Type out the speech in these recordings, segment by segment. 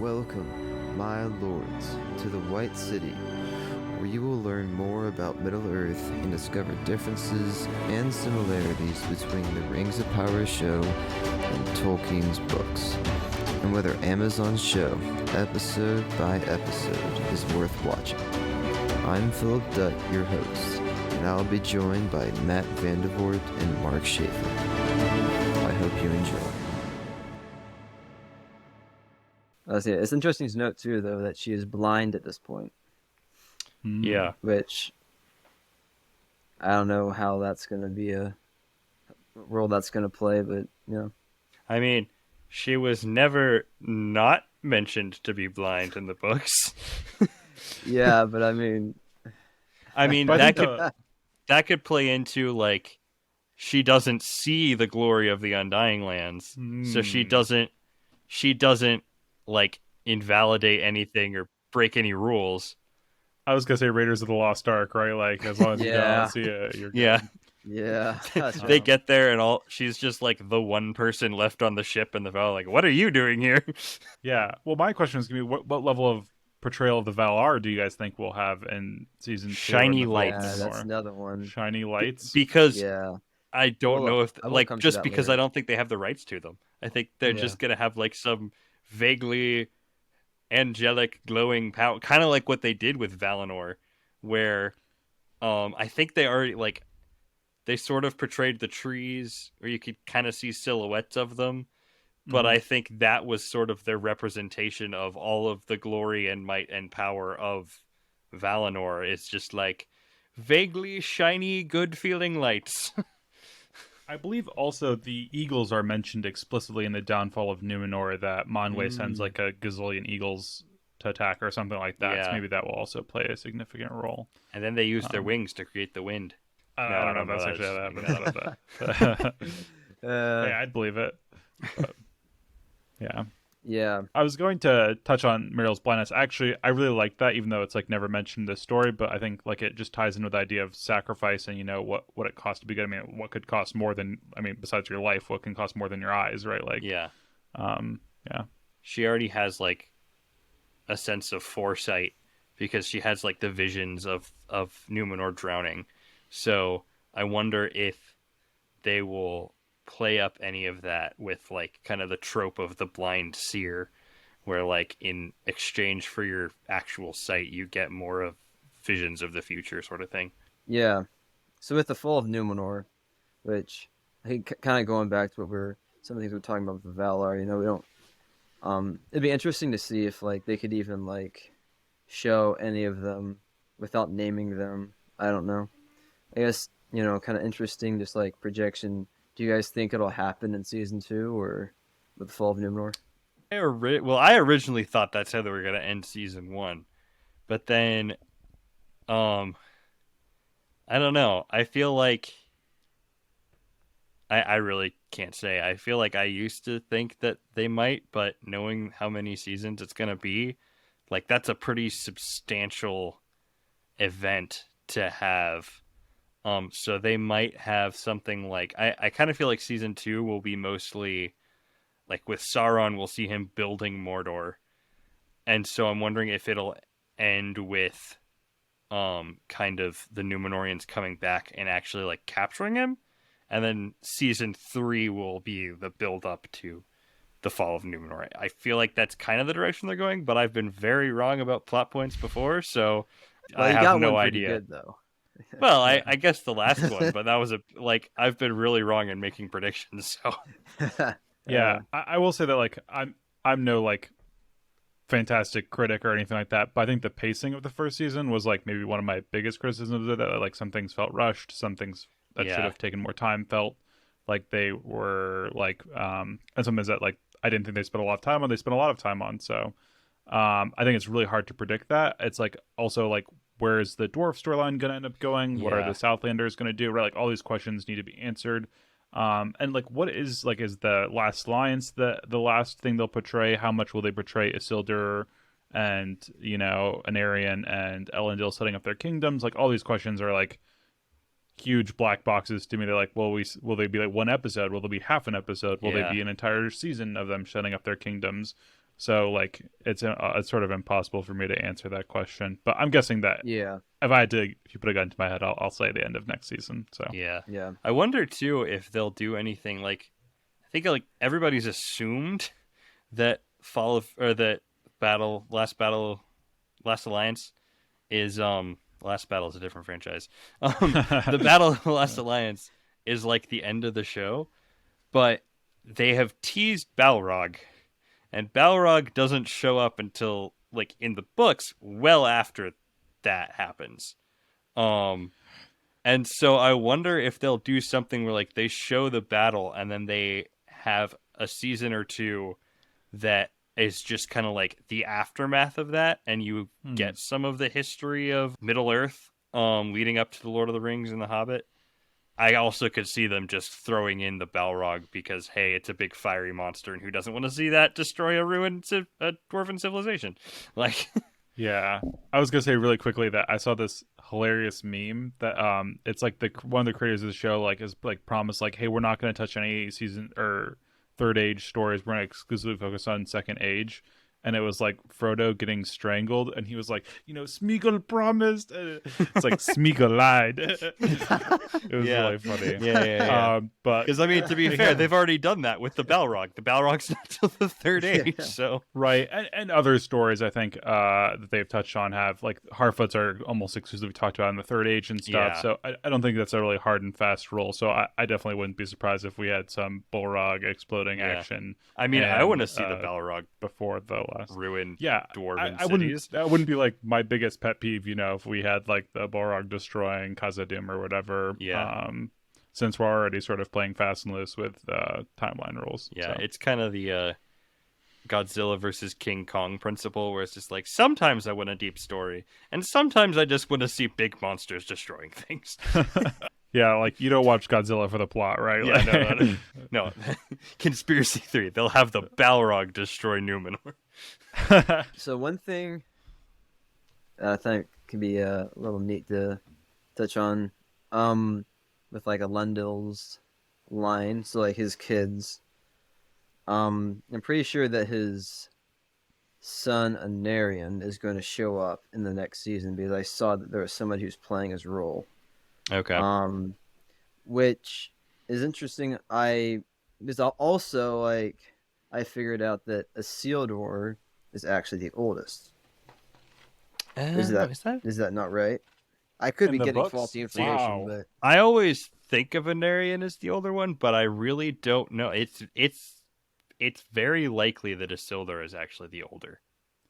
Welcome, my lords, to the White City, where you will learn more about Middle-earth and discover differences and similarities between the Rings of Power show and Tolkien's books, and whether Amazon's show, episode by episode, is worth watching. I'm Philip Dutt, your host, and I'll be joined by Matt Vandervoort and Mark Schaefer. I hope you enjoy. It's interesting to note too, though, that she is blind at this point. Yeah. Which I don't know how that's going to be a role that's going to play, but I mean, she was never not mentioned to be blind in the books. Yeah, but I mean, that could play into like she doesn't see the glory of the Undying Lands, so she doesn't like invalidate anything or break any rules. I was gonna say Raiders of the Lost Ark, right? Like as long as you don't see it, you're good. Yeah. They get there and she's just like the one person left on the ship, and the Val like, "What are you doing here?" Yeah. Well, my question is gonna be, what level of portrayal of the Valar do you guys think we'll have in season 2? Shiny lights. Yeah, that's another one. Shiny lights. Because yeah. I don't know if just because later. I don't think they have the rights to them. I think they're just gonna have like some vaguely angelic glowing power, kind of like what they did with Valinor, where I think they already like they sort of portrayed the trees, or you could kind of see silhouettes of them, but I think that was sort of their representation of all of the glory and might and power of Valinor. It's just like vaguely shiny, good feeling lights. I believe also the eagles are mentioned explicitly in the Downfall of Numenor, that Manwë sends like a gazillion eagles to attack or something like that. Yeah. So maybe that will also play a significant role. And then they use their wings to create the wind. I don't know if that's actually how that happens. Yeah, I'd believe it. But, yeah. Yeah. I was going to touch on Miriel's blindness. Actually, I really like that, even though it's like never mentioned in the story. But I think like it just ties in with the idea of sacrifice and what it costs to be good. I mean, what could cost more than besides your life, what can cost more than your eyes, right? Like yeah. Yeah. She already has like a sense of foresight because she has like the visions of Numenor drowning. So I wonder if they will play up any of that with like kind of the trope of the blind seer, where like in exchange for your actual sight you get more of visions of the future sort of thing. Yeah. So with the fall of Numenor, which I think kind of going back to some of the things we're talking about with the Valar, we don't it'd be interesting to see if like they could even like show any of them without naming them. I don't know. I guess, kind of interesting, just like projection. Do you guys think it'll happen in season 2 or with the fall of Numenor? I originally thought that's how they were going to end season 1. But then, I don't know. I feel like I really can't say. I feel like I used to think that they might, but knowing how many seasons it's going to be, like that's a pretty substantial event to have. So they might have something like I kind of feel like season 2 will be mostly like with Sauron. We'll see him building Mordor, and so I'm wondering if it'll end with kind of the Numenorians coming back and actually like capturing him, and then season 3 will be the build up to the fall of Numenor. I feel like that's kind of the direction they're going, but I've been very wrong about plot points before, so I have no idea. Good, though. Well, I guess the last one, but that was I've been really wrong in making predictions. So yeah, I will say that like I'm no like fantastic critic or anything like that, but I think the pacing of the first season was like maybe one of my biggest criticisms of it. That like some things felt rushed, some things that should have taken more time felt like they were like and some things that like I didn't think they spent a lot of time on. They spent a lot of time on. So I think it's really hard to predict that. It's like also like, where is the dwarf storyline going to end up going? What are the Southlanders going to do? Right, like all these questions need to be answered. And like, what is the Last Alliance the last thing they'll portray? How much will they portray Isildur and Anarion and Elendil setting up their kingdoms? Like all these questions are like huge black boxes to me. They're like, well, will they be like one episode? Will there be half an episode? Will they be an entire season of them setting up their kingdoms? So like it's sort of impossible for me to answer that question. But I'm guessing that Yeah, if you put a gun to my head, I'll say the end of next season. So Yeah. yeah. I wonder too if they'll do anything like I think like everybody's assumed that that last alliance is last battle is a different franchise. The battle of the last alliance is like the end of the show, but they have teased Balrog, and Balrog doesn't show up until like in the books well after that happens. Um and so I wonder if they'll do something where like they show the battle and then they have a season or two that is just kind of like the aftermath of that, and you get some of the history of Middle Earth leading up to the Lord of the Rings and the Hobbit. I also could see them just throwing in the Balrog because hey, it's a big fiery monster, and who doesn't want to see that destroy a dwarven civilization? Like, yeah, I was gonna say really quickly that I saw this hilarious meme that it's like the one of the creators of the show like is like promised like, hey, we're not gonna touch any season or third age stories. We're gonna exclusively focus on second age. And it was like Frodo getting strangled, and he was like, Smeagol promised. It's like Smeagol lied. It was really funny. Yeah. But because I mean, to be fair, they've already done that with the Balrog. The Balrog's not till the third age, so right, and other stories I think that they've touched on have like Harfoots are almost exclusively talked about in the third age and stuff. Yeah. So I don't think that's a really hard and fast rule. So I definitely wouldn't be surprised if we had some Balrog exploding action. I mean, I want to see the Balrog before the last ruin I dwarven cities. wouldn't. That wouldn't be like my biggest pet peeve. If we had like the Balrog destroying Khazad-dûm or whatever. Yeah. Since we're already sort of playing fast and loose with timeline rules. Yeah, so. it's kind of the Godzilla versus King Kong principle, where it's just like sometimes I want a deep story, and sometimes I just want to see big monsters destroying things. Yeah, like you don't watch Godzilla for the plot, right? Yeah, Like, no. Conspiracy theory: they'll have the Balrog destroy Numenor. So one thing I think can be a little neat to touch on, with like Elendil's line. So like his kids, I'm pretty sure that his son Anarion is going to show up in the next season because I saw that there was somebody who's playing his role. Okay. Which is interesting. Because also like I figured out that Isildur is actually the oldest. Is that not right? I could In be the getting books? faulty information, Wow. but I always think of Anarion as the older one, but I really don't know. It's very likely that Isildur is actually the older.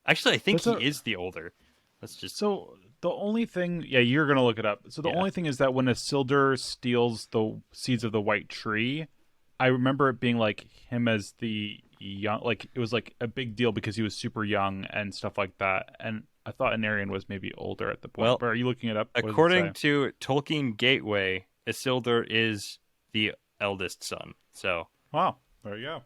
Actually, I think he is the older. Let's just So the only thing, you're gonna look it up. So the only thing is that when Isildur steals the seeds of the white tree, I remember it being like him as the young, like it was like a big deal because he was super young and stuff like that. And I thought Anarion was maybe older at the point. Well, but are you looking it up? What does it according say? to Tolkien Gateway, Isildur is the eldest son. So Wow, there you go.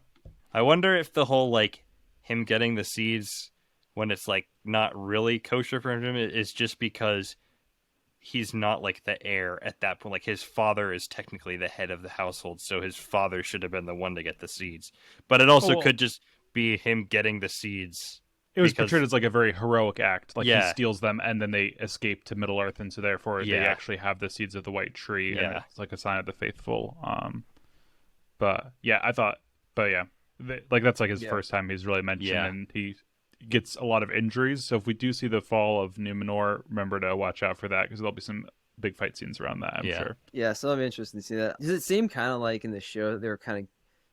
I wonder if the whole like him getting the seeds when it's like not really kosher for him is just because he's not like the heir at that point. Like his father is technically the head of the household, so his father should have been the one to get the seeds. But it also could just be him getting the seeds. It was portrayed as like a very heroic act. Like he Yeah. steals them and then they escape to Middle Earth, and so therefore they Yeah. actually have the seeds of the white tree, and Yeah. it's like a sign of the faithful. But yeah, I thought, but yeah, like that's like his first time he's really mentioned, Yeah. and he gets a lot of injuries. So if we do see the fall of Numenor, remember to watch out for that because there'll be some big fight scenes around that. I'm sure. yeah, so it'll be interesting to see that. Does it seem kind of like in the show that they were kind of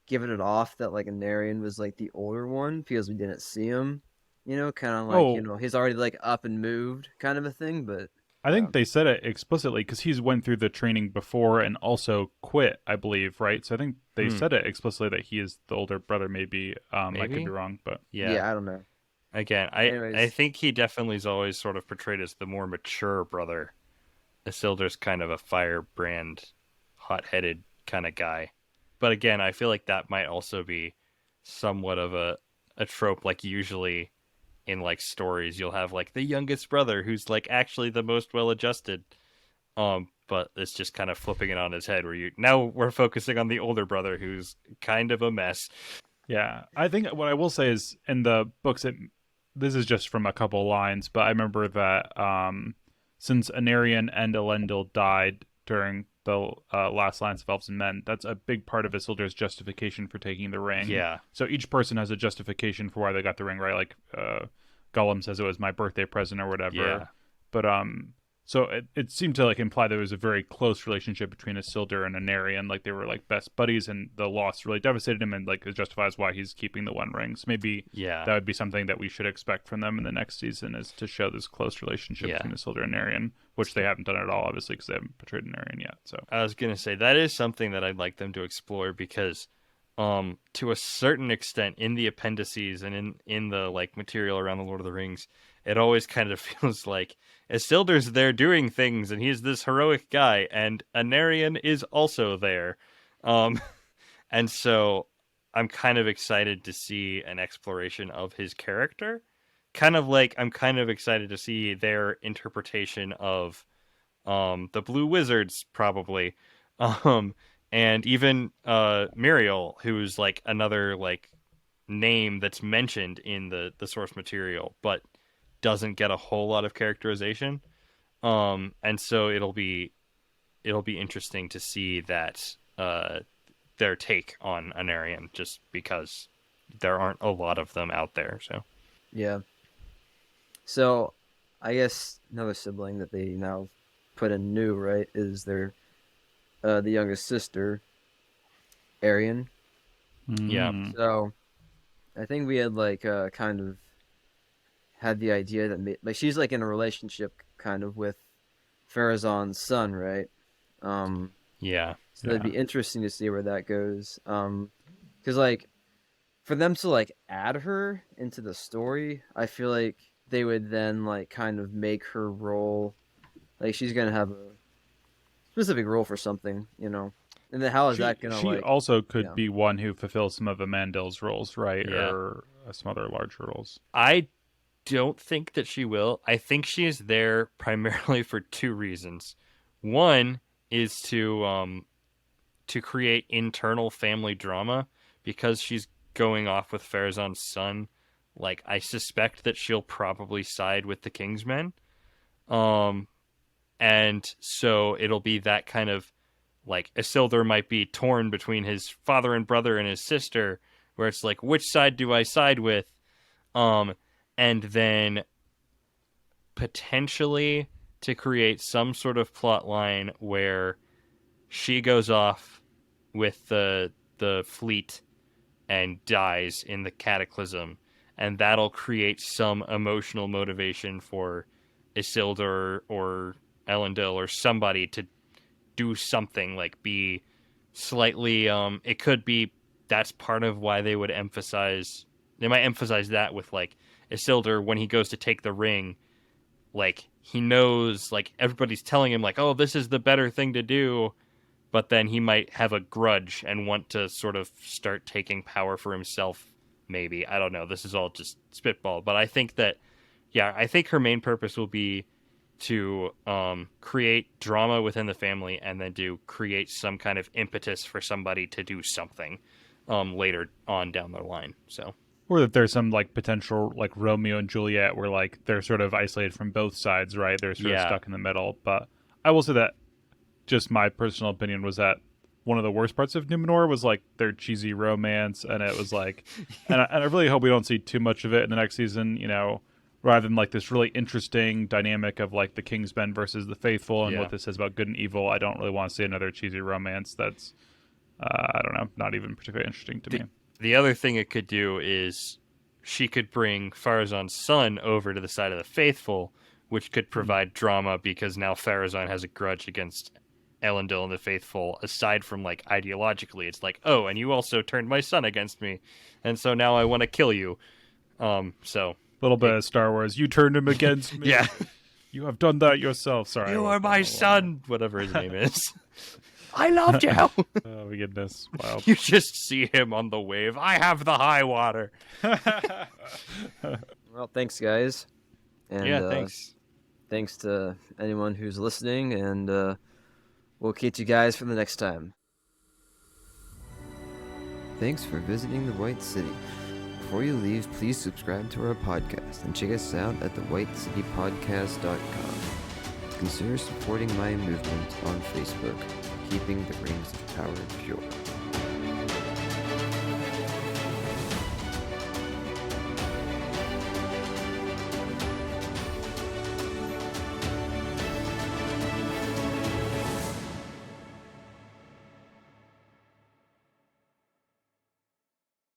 giving it off that like Anarion was like the older one because we didn't see him? Kind of like he's already like up and moved, kind of a thing. But I think they said it explicitly because he's went through the training before and also quit, I believe, right? So I think they said it explicitly that he is the older brother. Maybe I could be wrong, but yeah, I don't know. Again, Anyways. I think he definitely is always sort of portrayed as the more mature brother. Isildur's kind of a firebrand, hot-headed kind of guy. But again, I feel like that might also be somewhat of a trope. Like usually in like stories, you'll have like the youngest brother who's like actually the most well-adjusted. But it's just kind of flipping it on his head where now we're focusing on the older brother who's kind of a mess. Yeah, I think what I will say is in the books, this is just from a couple lines, but I remember that since Anarion and Elendil died during the last Lance of Elves and Men, that's a big part of Isildur's justification for taking the ring. Yeah. So each person has a justification for why they got the ring, right? Like Gollum says it was my birthday present or whatever. Yeah. But so it seemed to like imply there was a very close relationship between Isildur and Anarion, like they were like best buddies, and the loss really devastated him, and like it justifies why he's keeping the One Ring. So maybe Yeah. that would be something that we should expect from them in the next season, is to show this close relationship Yeah. between Isildur and Anarion, which they haven't done at all, obviously, because they haven't portrayed Anarion yet. So I was gonna say that is something that I'd like them to explore because, to a certain extent, in the appendices and in the like material around the Lord of the Rings, it always kind of feels like Isildur's there doing things, and he's this heroic guy, and Anarion is also there, um, and so I'm kind of excited to see an exploration of his character, kind of like I'm kind of excited to see their interpretation of the Blue Wizards probably, um, and even Miriel, who's like another like name that's mentioned in the source material, but doesn't get a whole lot of characterization. And so it'll be interesting to see that their take on Anarion, just because there aren't a lot of them out there. So Yeah. So, I guess another sibling that they now put in new, right, is their the youngest sister, Arian. Yeah. So, I think we had like kind of had the idea that like she's like in a relationship kind of with Farazan's son, right? Yeah. So it'd be interesting to see where that goes. Because like for them to like add her into the story, I feel like they would then like kind of make her role like she's gonna have a specific role for something, you know. And then how is that gonna she like? also could Yeah. be one who fulfills some of Amandil's roles, right? Yeah. Or some other larger roles. I don't think that she will. I think she is there primarily for two reasons. One is to create internal family drama because she's going off with Farazan's son. Like I suspect that she'll probably side with the Kingsmen. Um and so it'll be that kind of like Isildur might be torn between his father and brother and his sister, where it's like, which side do I side with? Um and then potentially to create some sort of plot line where she goes off with the fleet and dies in the cataclysm, and that'll create some emotional motivation for Isildur or Elendil or somebody to do something, like be slightly it could be that's part of why they might emphasize that with like Isildur when he goes to take the ring, like he knows, like everybody's telling him like, oh, this is the better thing to do, but then he might have a grudge and want to sort of start taking power for himself. Maybe, I don't know, this is all just spitball, but I think that I think her main purpose will be to create drama within the family, and then to create some kind of impetus for somebody to do something later on down the line. So, or that there's some like potential like Romeo and Juliet where like they're sort of isolated from both sides, right? They're sort of stuck in the middle. But I will say that just my personal opinion was that one of the worst parts of Numenor was like their cheesy romance, and it was like, and I really hope we don't see too much of it in the next season, you know, rather than like this really interesting dynamic of like the Kingsmen versus the Faithful and what this says about good and evil. I don't really want to see another cheesy romance that's, I don't know, not even particularly interesting to me. The other thing it could do is she could bring Farazan's son over to the side of the Faithful, which could provide drama because now Farazan has a grudge against Elendil and the Faithful, aside from like ideologically. It's like, oh, and you also turned my son against me, and so now I want to kill you. So a little bit of Star Wars. You turned him against me. Yeah. You have done that yourself. Sorry. You are my son, whatever his name is. I loved you. Oh my goodness. Wow. You just see him on the wave. I have the high water. Well, thanks, guys. And, Thanks. Thanks to anyone who's listening, and we'll catch you guys for the next time. Thanks for visiting the White City. Before you leave, please subscribe to our podcast and check us out at thewhitecitypodcast.com. Consider supporting my movement on Facebook, Keeping the Rings of Power Pure.